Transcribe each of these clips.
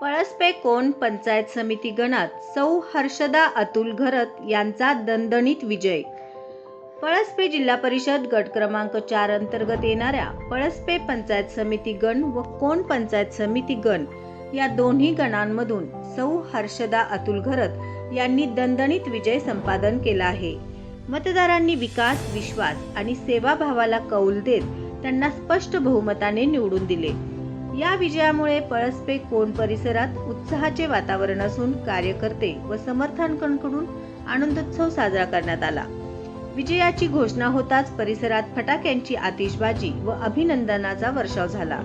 पळसपे कोण पंचायत समिती गणात सौ हर्षदा अतुल घरत यांचा दणदणीत विजय। पळसपे जिल्हा परिषद गट क्रमांक 4 अंतर्गत येणाऱ्या पळसपे पंचायत समिती गण व कोण पंचायत समिती गण या दोन्ही गणांमधून सौ हर्षदा अतुल घरत यांनी दणदणीत विजय संपादन केला आहे। मतदारांनी विकास, विश्वास आणि सेवाभावाला कौल देत त्यांना स्पष्ट बहुमताने निवडून दिले। या विजयामुळे पळसपे कोण परिसरात उत्साहाचे वातावरण असून कार्यकर्ते व समर्थकांकडून आनंदोत्सव साजरा करण्यात आला। विजयाची घोषणा होताच परिसरात फटाक्यांची आतिषबाजी व अभिनंदनाचा वर्षाव झाला।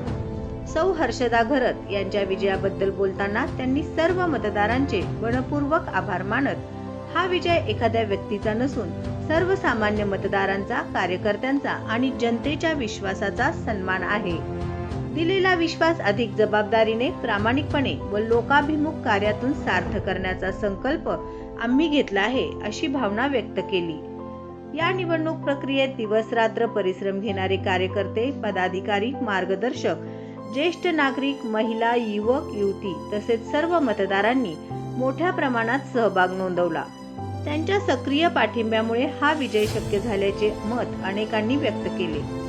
सौ हर्षदा घरत यांच्या विजयाबद्दल बोलताना त्यांनी सर्व मतदारांचे मनपूर्वक आभार मानत हा विजय एखाद्या व्यक्तीचा नसून सर्वसामान्य मतदारांचा, कार्यकर्त्यांचा आणि जनतेच्या विश्वासाचा सन्मान आहे। दिलेला विश्वास अधिक जबाबदारीने, प्रामाणिकपणे व लोकाभिमुख कार्यातून सार्थ करण्याचा संकल्प आम्ही घेतला आहे, अशी भावना व्यक्त केली। या निवडणूक प्रक्रियेत दिवस-रात्र परिश्रम घेणारे कार्यकर्ते, पदाधिकारी, मार्गदर्शक, ज्येष्ठ नागरिक, महिला, युवक, युवती तसेच सर्व मतदारांनी मोठ्या प्रमाणात सहभाग नोंदवला। त्यांच्या सक्रिय पाठिंब्यामुळे हा विजय शक्य झाल्याचे मत अनेकांनी व्यक्त केले।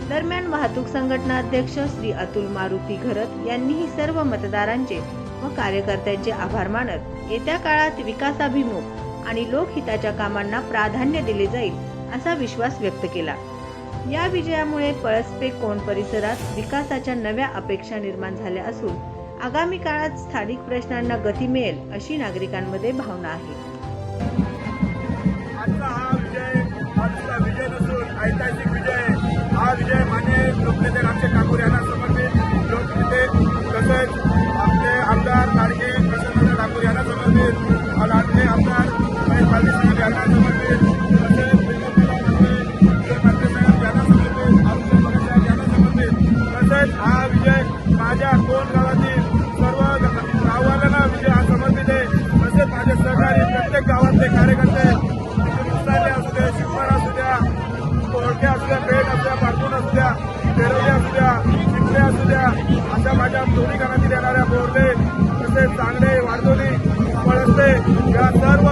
दरम्यान वाहतूक संघटना अध्यक्ष श्री अतुल मारुती घरत यांनीही सर्व मतदारांचे व कार्यकर्त्यांचे आभार मानत येत्या काळात विकासाभिमुख आणि लोकहिताच्या कामांना प्राधान्य दिले जाईल असा विश्वास व्यक्त केला। या विजयामुळे पळसपे कोण परिसरात विकासाच्या नव्या अपेक्षा निर्माण झाल्या असून आगामी काळात स्थानिक प्रश्नांना गती मिळेल अशी नागरिकांमध्ये भावना आहे। आजचा विजय नसून ऐतिहासिक विजय। हा विजय मान्य लोकनेते रामशेठ ठाकूर यांना समर्पित, लोकनेते तसेच आपले आमदार लाडके प्रसन्न ठाकूर यांना समर्पित, लाडके आमदार महेश पाटील साहेब यांना समर्पित, तसेच यांना समर्पित, आरुष भगत साहेब यांना समर्पित। तसेच हा विजय माझ्या कोण गावातील सर्व गावाला विजय हा समर्पित आहे। तसेच माझे सहकारी प्रत्येक गावातले कार्यकर्ते असू द्या, शिवपार असू द्या, कोळके असू द्या, पेठ असू द्या, पाटून असू द्या, पेरवली असू द्या, चिखले असू द्या, अशा माझ्या दोन्ही गावातील येणाऱ्या बोर्डे तसेच चांगले, वारदोली, पळसपे या सर्व